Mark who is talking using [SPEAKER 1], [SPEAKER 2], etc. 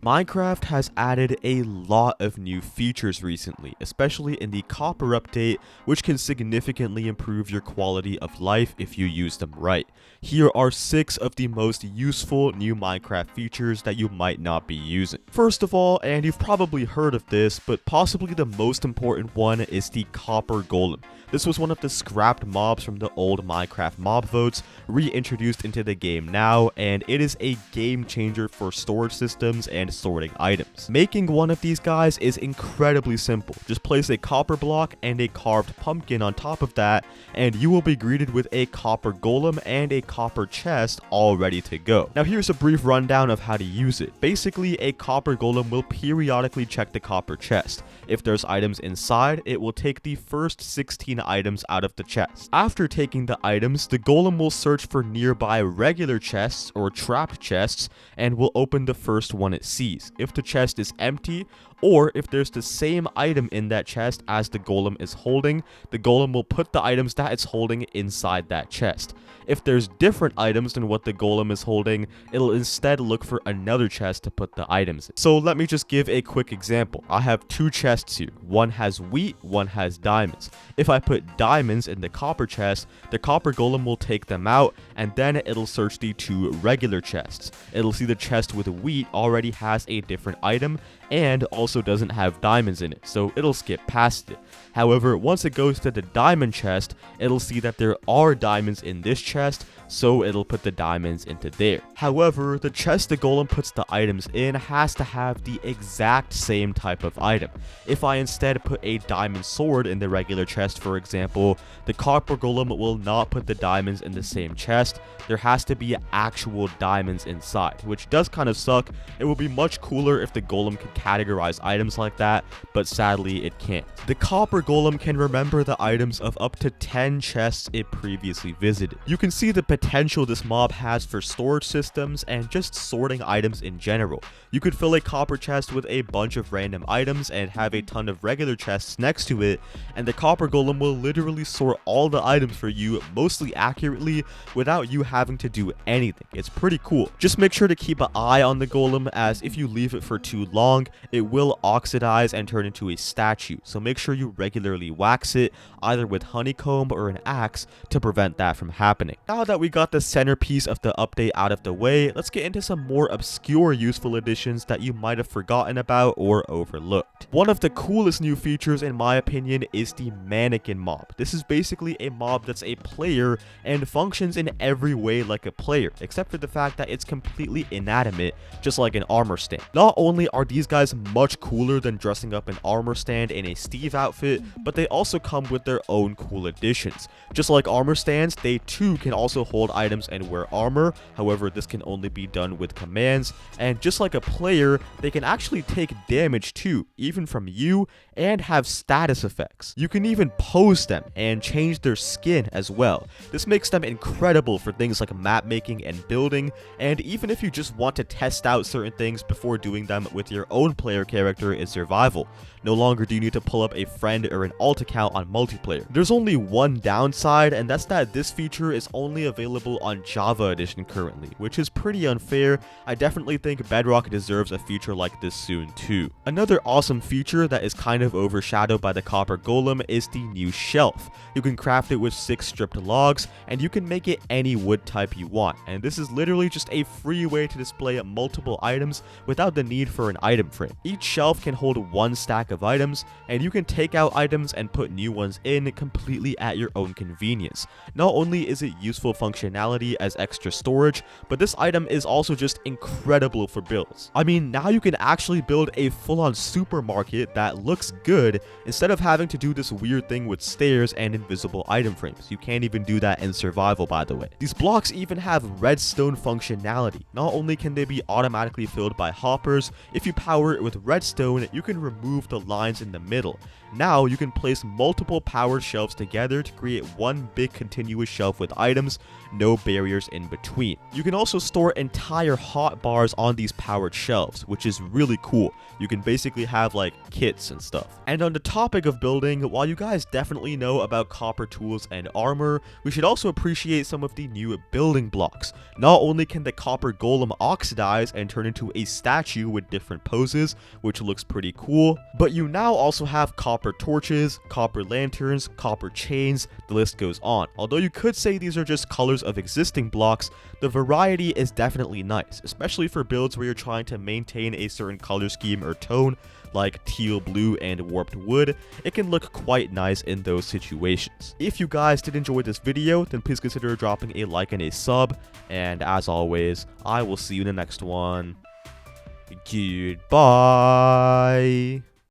[SPEAKER 1] Minecraft has added a lot of new features recently, especially in the copper update, which can significantly improve your quality of life if you use them right. Here are 6 of the most useful new Minecraft features that you might not be using. First of all, and you've probably heard of this, but possibly the most important one is the copper golem. This was one of the scrapped mobs from the old Minecraft mob votes, reintroduced into the game now, and it is a game changer for storage systems and sorting items. Making one of these guys is incredibly simple. Just place a copper block and a carved pumpkin on top of that, and you will be greeted with a copper golem and a copper chest all ready to go. Now here's a brief rundown of how to use it. Basically, a copper golem will periodically check the copper chest. If there's items inside, it will take the first 16 items out of the chest. After taking the items, the golem will search for nearby regular chests or trapped chests and will open the first one it sees. If the chest is empty, or if there's the same item in that chest as the golem is holding, the golem will put the items that it's holding inside that chest. If there's different items than what the golem is holding, it'll instead look for another chest to put the items in. So let me just give a quick example. I have 2 chests here. One has wheat, one has diamonds. If I put diamonds in the copper chest, the copper golem will take them out, and then it'll search the 2 regular chests. It'll see the chest with wheat already has a different item, and also doesn't have diamonds in it, so it'll skip past it. However, once it goes to the diamond chest, it'll see that there are diamonds in this chest, so it'll put the diamonds into there. However, the chest the golem puts the items in has to have the exact same type of item. If I instead put a diamond sword in the regular chest, for example, the copper golem will not put the diamonds in the same chest. There has to be actual diamonds inside, which does kind of suck. It would be much cooler if the golem could categorize items like that, but sadly it can't. The copper golem can remember the items of up to 10 chests it previously visited. You can see the potential this mob has for storage systems and just sorting items in general. You could fill a copper chest with a bunch of random items and have a ton of regular chests next to it, and the copper golem will literally sort all the items for you mostly accurately without you having to do anything. It's pretty cool. Just make sure to keep an eye on the golem, as if you leave it for too long, it will oxidize and turn into a statue, so make sure you regularly wax it, either with honeycomb or an axe, to prevent that from happening. Now that we got the centerpiece of the update out of the way, let's get into some more obscure useful additions that you might have forgotten about or overlooked. One of the coolest new features in my opinion is the mannequin mob. This is basically a mob that's a player and functions in every way like a player, except for the fact that it's completely inanimate, just like an armor stand. Not only are these guys much cooler than dressing up an armor stand in a Steve outfit, but they also come with their own cool additions. Just like armor stands, they too can also hold items and wear armor. However, this can only be done with commands, and just like a player, they can actually take damage too, even from you, and have status effects. You can even pose them and change their skin as well. This makes them incredible for things like map making and building, and even if you just want to test out certain things before doing them with your own player character in survival. No longer do you need to pull up a friend or an alt account on multiplayer. There's only one downside, and that's that this feature is only available on Java Edition currently, which is pretty unfair. I definitely think Bedrock deserves a feature like this soon too. Another awesome feature that is kind of overshadowed by the copper golem is the new shelf. You can craft it with 6 stripped logs, and you can make it any wood type you want, and this is literally just a free way to display multiple items without the need for an item frame. Each shelf can hold 1 stack of items, and you can take out items and put new ones in completely at your own convenience. Not only is it useful functionality as extra storage, but this item is also just incredible for builds. I mean, now you can actually build a full-on supermarket that looks good instead of having to do this weird thing with stairs and invisible item frames. You can't even do that in survival, by the way. These blocks even have redstone functionality. Not only can they be automatically filled by hoppers, if you power it with redstone, you can remove the lines in the middle. Now you can place multiple powered shelves together to create one big continuous shelf with items, no barriers in between. You can also store entire hot bars on these powered shelves, which is really cool. You can basically have like kits and stuff. And on the topic of building, while you guys definitely know about copper tools and armor, we should also appreciate some of the new building blocks. Not only can the copper golem oxidize and turn into a statue with different poses, which looks pretty cool, but you now also have copper torches, copper lanterns, copper chains, the list goes on. Although you could say these are just colors of existing blocks, the variety is definitely nice, especially for builds where you're trying to maintain a certain color scheme or tone, like teal blue and warped wood. It can look quite nice in those situations. If you guys did enjoy this video, then please consider dropping a like and a sub, and as always, I will see you in the next one. Goodbye.